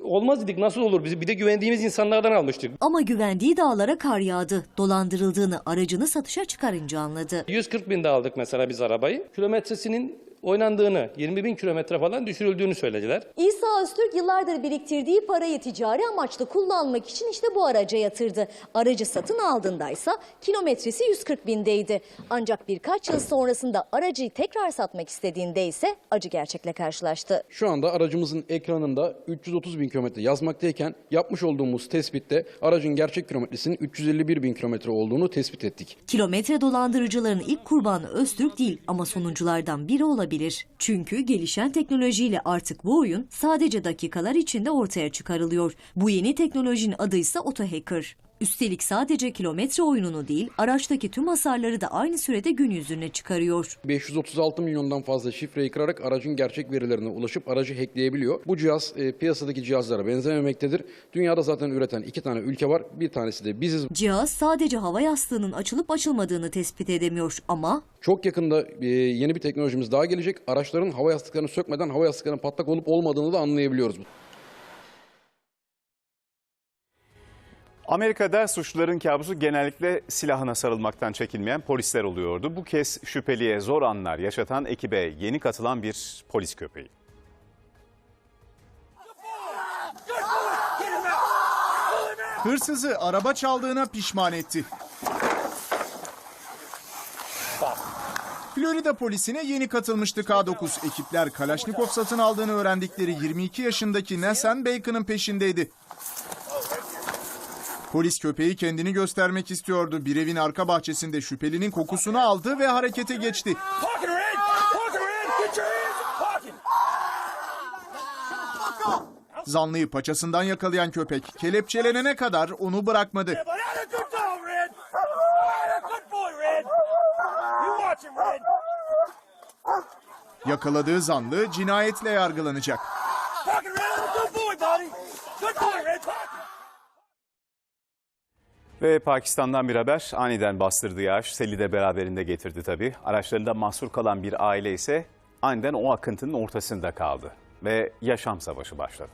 olmaz dedik, nasıl olur, bir de güvendiğimiz insanlardan almıştık. Ama güvendiği dağlara kar yağdı. Dolandırıldığını aracını satışa çıkarınca anladı. 140 binde aldık mesela biz arabayı. Kilometresinin oynandığını, 20.000 kilometre falan düşürüldüğünü söylediler. İsa Öztürk yıllardır biriktirdiği parayı ticari amaçlı kullanmak için işte bu araca yatırdı. Aracı satın aldığındaysa kilometresi 140.000'deydi. Ancak birkaç yıl sonrasında aracı tekrar satmak istediğinde ise acı gerçekle karşılaştı. Şu anda aracımızın ekranında 330.000 kilometre yazmaktayken yapmış olduğumuz tespitte aracın gerçek kilometresinin 351.000 kilometre olduğunu tespit ettik. Kilometre dolandırıcıların ilk kurbanı Öztürk değil ama sonunculardan biri olabilir. Çünkü gelişen teknolojiyle artık bu oyun sadece dakikalar içinde ortaya çıkarılıyor. Bu yeni teknolojinin adı ise otohacker. Üstelik sadece kilometre oyununu değil, araçtaki tüm hasarları da aynı sürede gün yüzüne çıkarıyor. 536 milyondan fazla şifreyi kırarak aracın gerçek verilerine ulaşıp aracı hackleyebiliyor. Bu cihaz piyasadaki cihazlara benzememektedir. Dünyada zaten üreten 2 tane ülke var. Bir tanesi de biziz. Cihaz sadece hava yastığının açılıp açılmadığını tespit edemiyor ama çok yakında yeni bir teknolojimiz daha gelecek. Araçların hava yastıklarını sökmeden hava yastıklarının patlak olup olmadığını da anlayabiliyoruz. Amerika'da suçluların kabusu genellikle silahına sarılmaktan çekinmeyen polisler oluyordu. Bu kez şüpheliye zor anlar yaşatan ekibe yeni katılan bir polis köpeği. Hırsızı araba çaldığına pişman etti. Florida polisine yeni katılmıştı K9. Ekipler Kalaşnikov satın aldığını öğrendikleri 22 yaşındaki Nathan Bacon'ın peşindeydi. Polis köpeği kendini göstermek istiyordu. Bir evin arka bahçesinde şüphelinin kokusunu aldı ve harekete geçti. Zanlıyı paçasından yakalayan köpek kelepçelenene kadar onu bırakmadı. Yakaladığı zanlı cinayetle yargılanacak. Ve Pakistan'dan bir haber, aniden bastırdığı yağış seli de beraberinde getirdi tabii. Araçlarında mahsur kalan bir aile ise aniden o akıntının ortasında kaldı ve yaşam savaşı başladı.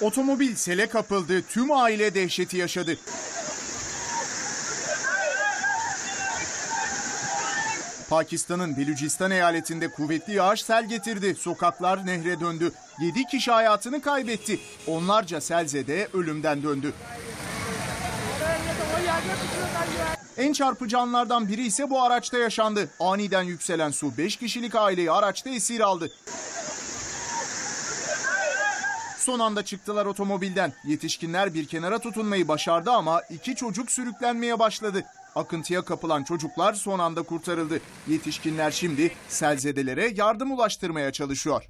Otomobil sele kapıldı, tüm aile dehşeti yaşadı. Pakistan'ın Belucistan eyaletinde kuvvetli yağış sel getirdi. Sokaklar nehre döndü. 7 kişi hayatını kaybetti. Onlarca selzede ölümden döndü. En çarpıcı anlardan biri ise bu araçta yaşandı. Aniden yükselen su 5 kişilik aileyi araçta esir aldı. Son anda çıktılar otomobilden. Yetişkinler bir kenara tutunmayı başardı ama 2 çocuk sürüklenmeye başladı. Akıntıya kapılan çocuklar son anda kurtarıldı. Yetişkinler şimdi selzedelere yardım ulaştırmaya çalışıyor.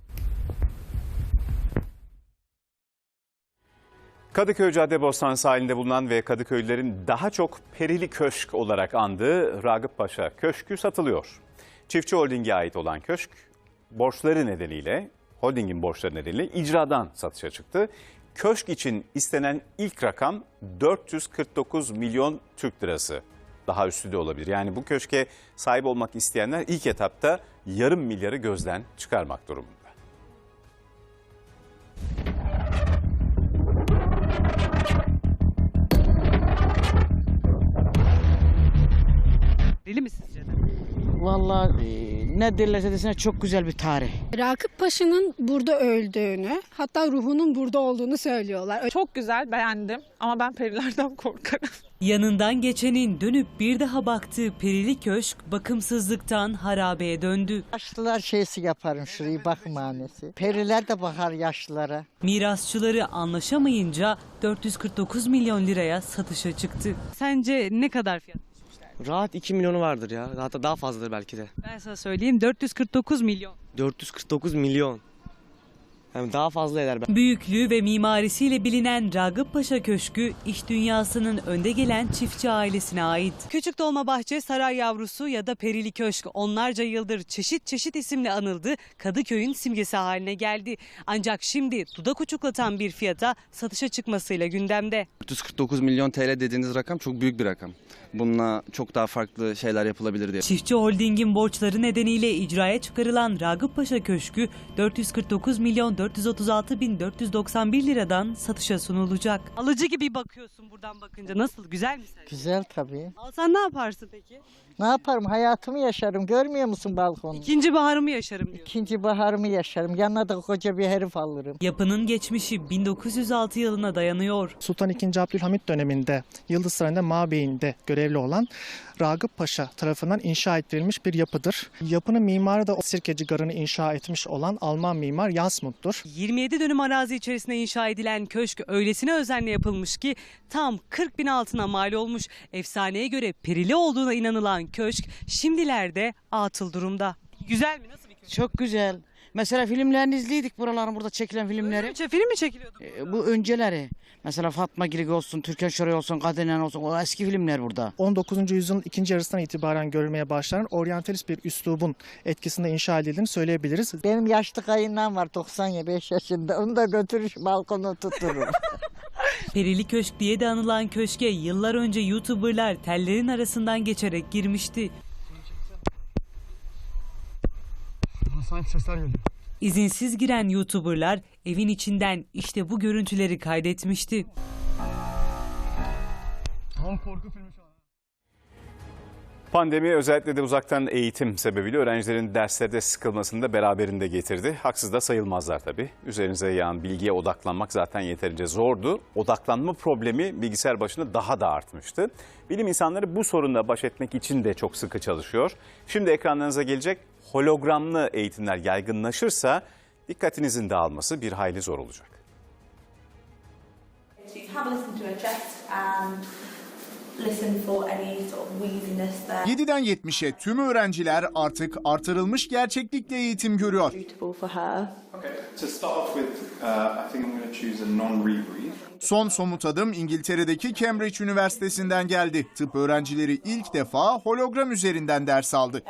Kadıköy Caddebostan sahilinde bulunan ve Kadıköylülerin daha çok Perili Köşk olarak andığı Ragıp Paşa Köşkü satılıyor. Çiftçi Holding'e ait olan köşk holdingin borçları nedeniyle icradan satışa çıktı. Köşk için istenen ilk rakam 449 milyon Türk lirası. Daha üstü de olabilir. Yani bu köşke sahip olmak isteyenler ilk etapta yarım milyarı gözden çıkarmak durumunda. Deli mi sizce de? Vallahi ne derlerse desinler çok güzel bir tarih. Ragıp Paşa'nın burada öldüğünü, hatta ruhunun burada olduğunu söylüyorlar. Çok güzel, beğendim ama ben perilerden korkarım. Yanından geçenin dönüp bir daha baktığı Perili Köşk bakımsızlıktan harabeye döndü. Yaşlılar şeysi yaparım şurayı bakımhanesi. Periler de bakar yaşlılara. Mirasçıları anlaşamayınca 449 milyon liraya satışa çıktı. Sence ne kadar fiyat? Rahat 2 milyonu vardır ya. Hatta daha fazladır belki de. Ben sana söyleyeyim 449 milyon. 449 milyon. Yani daha fazla eder. Büyüklüğü ve mimarisiyle bilinen Ragıp Paşa Köşkü iş dünyasının önde gelen çiftçi ailesine ait. Küçük Dolmabahçe, Saray Yavrusu ya da Perili Köşk onlarca yıldır çeşit çeşit isimle anıldı, Kadıköy'ün simgesi haline geldi. Ancak şimdi dudak uçuklatan bir fiyata satışa çıkmasıyla gündemde. 449 milyon TL dediğiniz rakam çok büyük bir rakam. Bununla çok daha farklı şeyler yapılabilir diye. Çiftçi Holding'in borçları nedeniyle icraya çıkarılan Ragıp Paşa Köşkü 449 milyon 436.491 liradan satışa sunulacak. Alıcı gibi bakıyorsun buradan bakınca. Nasıl? Güzel mi sence? Güzel tabii. Alsan ne yaparsın peki? Ne yaparım? Hayatımı yaşarım. Görmüyor musun balkonu? İkinci baharımı yaşarım diyor. İkinci baharımı yaşarım. Yanına da koca bir herif alırım. Yapının geçmişi 1906 yılına dayanıyor. Sultan II. Abdülhamit döneminde Yıldız Sarayı'nda Mabeyin'de görevli olan Ragıp Paşa tarafından inşa ettirilmiş bir yapıdır. Yapının mimarı da Sirkeci Garı'nı inşa etmiş olan Alman mimar Jansmut'tur. 27 dönüm arazi içerisinde inşa edilen köşk öylesine özenle yapılmış ki tam 40 bin altına mal olmuş. Efsaneye göre perili olduğuna inanılan köşk şimdilerde atıl durumda. Güzel mi? Nasıl bir köşk? Çok güzel. Mesela filmlerini izliyorduk buraların burada çekilen filmleri. Film mi çekiliyordu? Bu önceleri. Mesela Fatma Girik olsun, Türkan Şoray olsun, Kadenen olsun, o eski filmler burada. 19. yüzyılın ikinci yarısından itibaren görülmeye başlayan oryantalist bir üslubun etkisinde inşa edildiğini söyleyebiliriz. Benim yaşlı kayınlam var 95 yaşında. Onu da götürür balkona tuturum. Perili Köşk diye de anılan köşke yıllar önce YouTuber'lar tellerin arasından geçerek girmişti. Sanki sesler geliyor. İzinsiz giren YouTuber'lar evin içinden işte bu görüntüleri kaydetmişti. Tam korku filmi şu an. Pandemi özellikle de uzaktan eğitim sebebiyle öğrencilerin derslerde sıkılmasını da beraberinde getirdi. Haksız da sayılmazlar tabii. Üzerinize yağan bilgiye odaklanmak zaten yeterince zordu. Odaklanma problemi bilgisayar başında daha da artmıştı. Bilim insanları bu sorunla baş etmek için de çok sıkı çalışıyor. Şimdi ekranlarınıza gelecek hologramlı eğitimler yaygınlaşırsa dikkatinizin dağılması bir hayli zor olacak. 7'den 70'e tüm öğrenciler artık artırılmış gerçeklikle eğitim görüyor. Son somut adım İngiltere'deki Cambridge Üniversitesi'nden geldi. Tıp öğrencileri ilk defa hologram üzerinden ders aldı.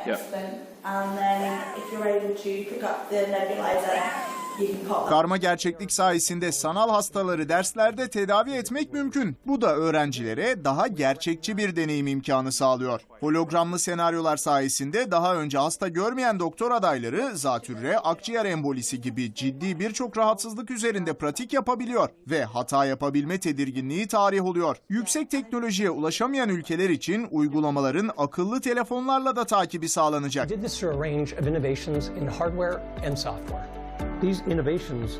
Karma gerçeklik sayesinde sanal hastaları derslerde tedavi etmek mümkün. Bu da öğrencilere daha gerçekçi bir deneyim imkanı sağlıyor. Hologramlı senaryolar sayesinde daha önce hasta görmeyen doktor adayları zatürre, akciğer embolisi gibi ciddi birçok rahatsızlık üzerinde pratik yapabiliyor ve hata yapabilme tedirginliği tarih oluyor. Yüksek teknolojiye ulaşamayan ülkeler için uygulamaların akıllı telefonlarla da takibi sağlanacak.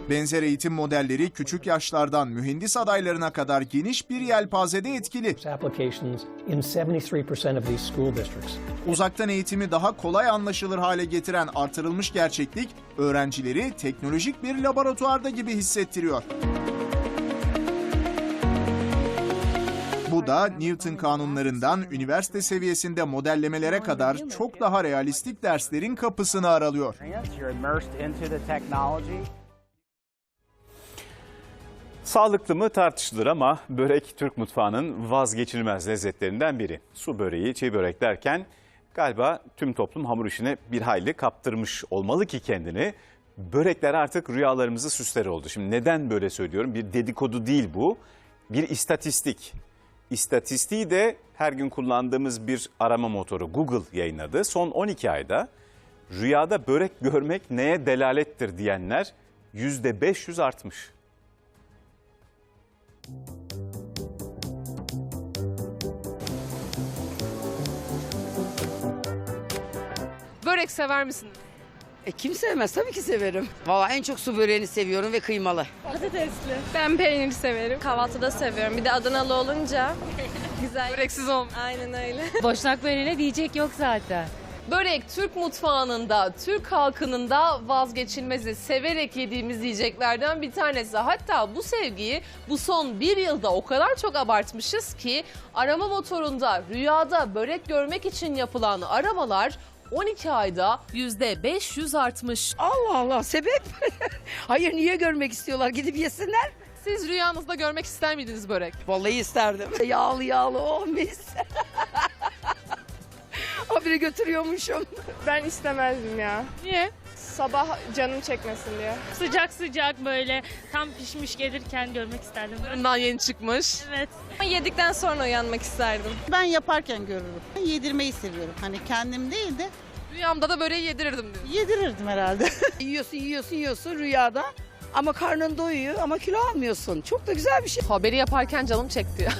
Benzer eğitim modelleri küçük yaşlardan mühendis adaylarına kadar geniş bir yelpazede etkili. Uzaktan eğitimi daha kolay anlaşılır hale getiren artırılmış gerçeklik, öğrencileri teknolojik bir laboratuvarda gibi hissettiriyor. Bu da Newton kanunlarından üniversite seviyesinde modellemelere kadar çok daha realistik derslerin kapısını aralıyor. Sağlıklı mı tartışılır ama börek Türk mutfağının vazgeçilmez lezzetlerinden biri. Su böreği, çiğ börek derken galiba tüm toplum hamur işine bir hayli kaptırmış olmalı ki kendini. Börekler artık rüyalarımızı süsler oldu. Şimdi neden böyle söylüyorum? Bir dedikodu değil bu, bir istatistik. İstatistiği de her gün kullandığımız bir arama motoru Google yayınladı. Son 12 ayda rüyada börek görmek neye delalettir diyenler %500 artmış. Börek sever misiniz? Kim sevmez? Tabii ki severim. Vallahi en çok su böreğini seviyorum ve kıymalı. Patatesli. Ben peyniri severim. Kahvaltıda seviyorum. Bir de Adanalı olunca güzel. Böreksiz olmuyor. Aynen öyle. Boşnak böreğine diyecek yok zaten. Börek Türk mutfağının da, Türk halkının da vazgeçilmezi, severek yediğimiz yiyeceklerden bir tanesi. Hatta bu sevgiyi bu son bir yılda o kadar çok abartmışız ki arama motorunda rüyada börek görmek için yapılan aramalar 12 ayda %500 artmış. Allah Allah, sebep? Hayır, niye görmek istiyorlar? Gidip yesinler. Siz rüyanızda görmek ister miydiniz börek? Vallahi isterdim. Yağlı yağlı oh mis. Habire götürüyormuşum. Ben istemezdim ya. Niye? Sabah canım çekmesin diye. Sıcak sıcak böyle tam pişmiş gelirken görmek isterdim. Fırından yeni çıkmış. Evet. Yedikten sonra uyanmak isterdim. Ben yaparken görürüm. Yedirmeyi seviyorum. Hani kendim değil de Rüyamda da böreği yedirirdim diyor. yedirirdim herhalde. Yiyorsun rüyada. Ama karnın doyuyor ama kilo almıyorsun. Çok da güzel bir şey. Haberi yaparken canım çekti ya.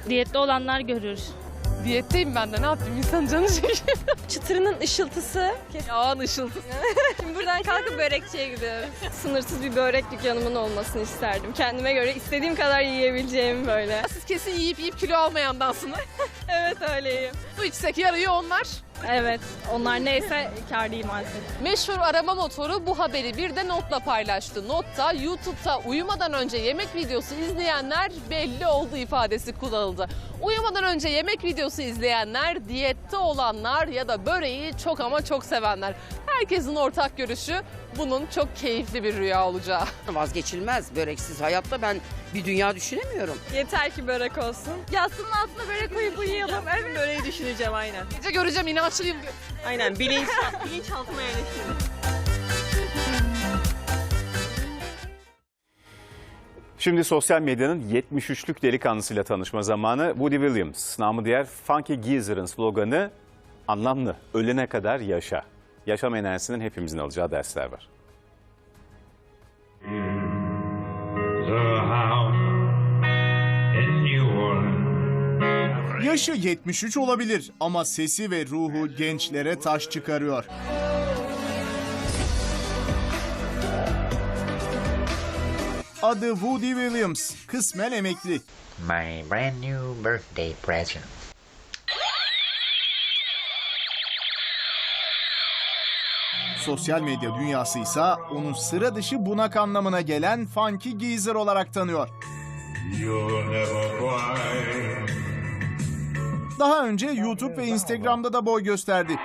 Diyette olanlar görür. Diyetteyim ben de, ne yapayım, insan canı çekiyor. Çıtırının ışıltısı. Yağın ışıltısı. Şimdi buradan kalkıp börekçiye gidiyoruz. Sınırsız bir börek dükkanımın olmasını isterdim. Kendime göre istediğim kadar yiyebileceğim böyle. Siz kesin yiyip kilo almayandansınız. Evet öyleyim. Su içsek yarıyor onlar. Evet, onlar neyse kârlıyım artık. Meşhur arama motoru bu haberi bir de notla paylaştı. Notta YouTube'da uyumadan önce yemek videosu izleyenler belli oldu ifadesi kullanıldı. Uyumadan önce yemek videosu izleyenler, diyette olanlar ya da böreği çok ama çok sevenler. Herkesin ortak görüşü bunun çok keyifli bir rüya olacağı. Vazgeçilmez. Böreksiz hayatta ben bir dünya düşünemiyorum. Yeter ki börek olsun. Yastığımın altına börek koyup uyuyalım. Evet. Böreği düşüneceğim aynen. Gece göreceğim, inançlıyım diyor. Aynen, bilinçaltıma yerleştirdim. Şimdi sosyal medyanın 73'lük delikanlısıyla tanışma zamanı. Woody Williams, namı diğer Funky Geezer'ın sloganı anlamlı, ölene kadar yaşa. Yaşam enerjisinden hepimizin alacağı dersler var. Yaşı 73 olabilir ama sesi ve ruhu gençlere taş çıkarıyor. Adı Woody Williams, kısmen emekli. My brand new birthday present. Sosyal medya dünyası ise onu sıra dışı bunak anlamına gelen Funky Geezer olarak tanıyor. Daha önce YouTube ve Instagram'da da boy gösterdi.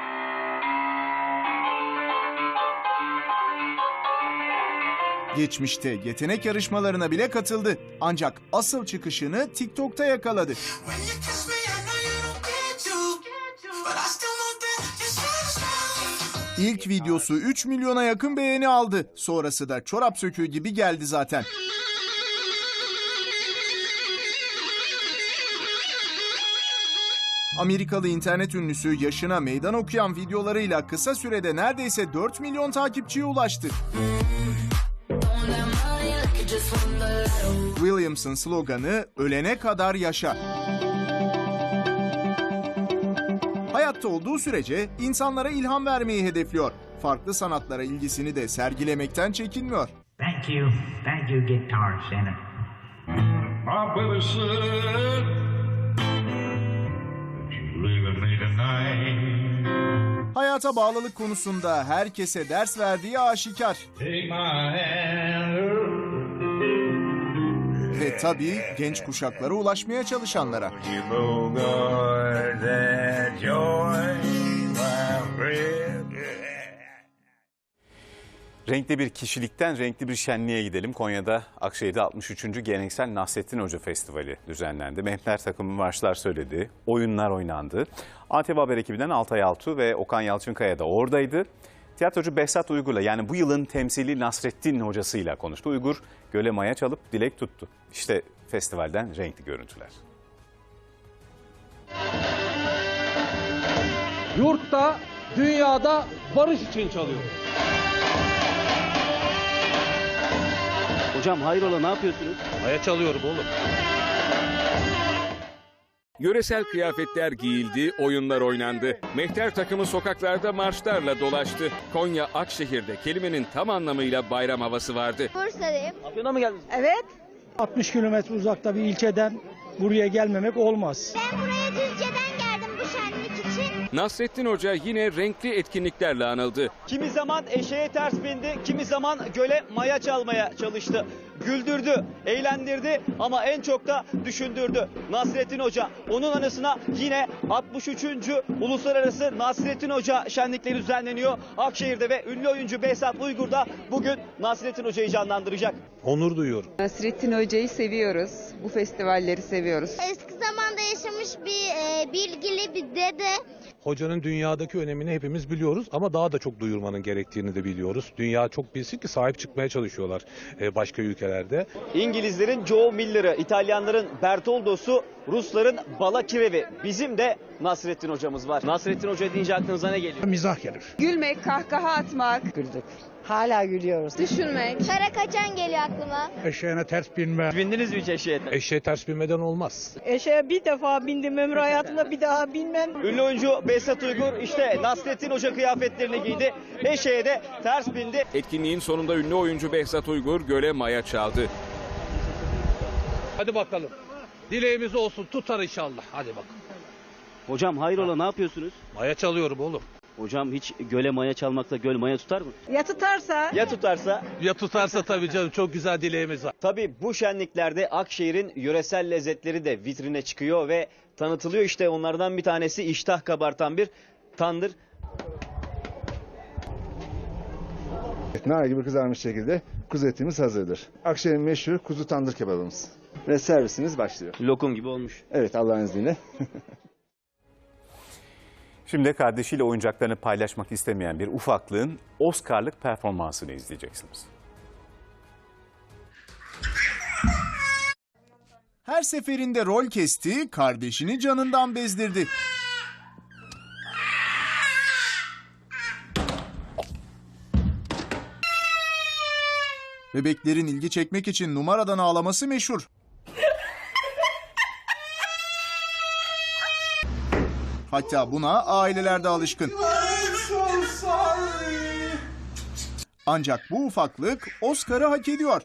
Geçmişte yetenek yarışmalarına bile katıldı. Ancak asıl çıkışını TikTok'ta yakaladı. İlk videosu 3 milyona yakın beğeni aldı. Sonrası da çorap söküğü gibi geldi zaten. Amerikalı internet ünlüsü yaşına meydan okuyan videolarıyla kısa sürede neredeyse 4 milyon takipçiye ulaştı. Williams'ın sloganı ölene kadar yaşa. Hayatta olduğu sürece insanlara ilham vermeyi hedefliyor. Farklı sanatlara ilgisini de sergilemekten çekinmiyor. Thank you guitar center. My brother said you leaving me tonight. Hayata bağlılık konusunda herkese ders verdiği aşikar. Take my hand. Ve tabii genç kuşaklara ulaşmaya çalışanlara. Renkli bir kişilikten renkli bir şenliğe gidelim. Konya'da Akşehir'de 63. Geleneksel Nasrettin Hoca Festivali düzenlendi. Mehter takımı marşlar söyledi, oyunlar oynandı. ATV Haber ekibinden Altay Altuğ ve Okan Yalçınkaya da oradaydı. Tiyatrocu Behzat Uygur'la, yani bu yılın temsili Nasrettin Hoca'sıyla konuştu. Uygur göle maya çalıp dilek tuttu. İşte festivalden renkli görüntüler. Yurtta, dünyada barış için çalıyor. Hocam hayrola, ne yapıyorsunuz? Maya çalıyorum oğlum. Yöresel kıyafetler giyildi, oyunlar oynandı. Mehter takımı sokaklarda marşlarla dolaştı. Konya Akşehir'de kelimenin tam anlamıyla bayram havası vardı. Bursa'dayım. Afyon'a mı geldiniz? Evet. 60 kilometre uzakta bir ilçeden buraya gelmemek olmaz. Ben buraya Düzce'den geldim bu şenlik için. Nasrettin Hoca yine renkli etkinliklerle anıldı. Kimi zaman eşeğe ters bindi, kimi zaman göle maya çalmaya çalıştı. Güldürdü, eğlendirdi ama en çok da düşündürdü. Nasrettin Hoca, onun anısına yine 63. Uluslararası Nasrettin Hoca şenlikleri düzenleniyor. Akşehir'de ve ünlü oyuncu Behzat Uygur da bugün Nasrettin Hoca'yı canlandıracak. Onur duyuyorum. Nasrettin Hoca'yı seviyoruz. Bu festivalleri seviyoruz. Eski zamanda yaşamış bir bilgili bir dede. Hocanın dünyadaki önemini hepimiz biliyoruz ama daha da çok duyurmanın gerektiğini de biliyoruz. Dünya çok bilsin ki sahip çıkmaya çalışıyorlar başka ülkelerde. İngilizlerin Joe Miller'ı, İtalyanların Bertoldo'su, Rusların Balakirev'i. Bizim de Nasrettin hocamız var. Nasrettin Hoca deyince aklınıza ne geliyor? Mizah gelir. Gülmek, kahkaha atmak. Güldük. Hala gülüyoruz. Düşünmek. Kara kaçan geliyor aklıma. Eşeğine ters binme. Bindiniz mi hiç eşeğe? Eşeğe ters binmeden olmaz. Eşeğe bir defa bindim ömrü hayatımda bir daha binmem. Ünlü oyuncu Behzat Uygur işte Nasrettin Hoca kıyafetlerini giydi. Eşeğe de ters bindi. Etkinliğin sonunda ünlü oyuncu Behzat Uygur göle maya çaldı. Hadi bakalım. Dileğimiz olsun, tutar inşallah. Hadi bakalım. Hocam hayrola ne yapıyorsunuz? Maya çalıyorum oğlum. Hocam hiç göle maya çalmakla göl maya tutar mı? Ya tutarsa? Ya tutarsa? Ya tutarsa tabii canım, çok güzel dileğimiz var. Tabii bu şenliklerde Akşehir'in yöresel lezzetleri de vitrine çıkıyor ve tanıtılıyor. İşte onlardan bir tanesi iştah kabartan bir tandır. Nar gibi kızarmış şekilde kuzu etimiz hazırdır. Akşehir'in meşhur kuzu tandır kebabımız. Ve servisimiz başlıyor. Lokum gibi olmuş. Evet, Allah'ın izniyle. Şimdi de kardeşiyle oyuncaklarını paylaşmak istemeyen bir ufaklığın Oscar'lık performansını izleyeceksiniz. Her seferinde rol kesti, kardeşini canından bezdirdi. Bebeklerin ilgi çekmek için numaradan ağlaması meşhur. Hatta buna aileler de alışkın. Ancak bu ufaklık Oscar'ı hak ediyor.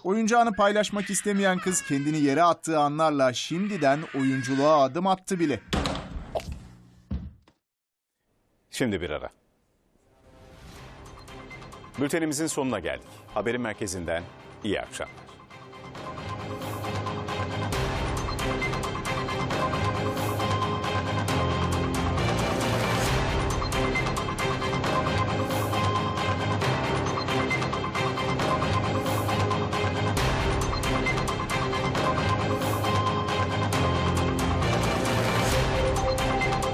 Oyuncağını paylaşmak istemeyen kız kendini yere attığı anlarla şimdiden oyunculuğa adım attı bile. Şimdi bir ara. Bültenimizin sonuna geldik. Haberin merkezinden iyi akşamlar.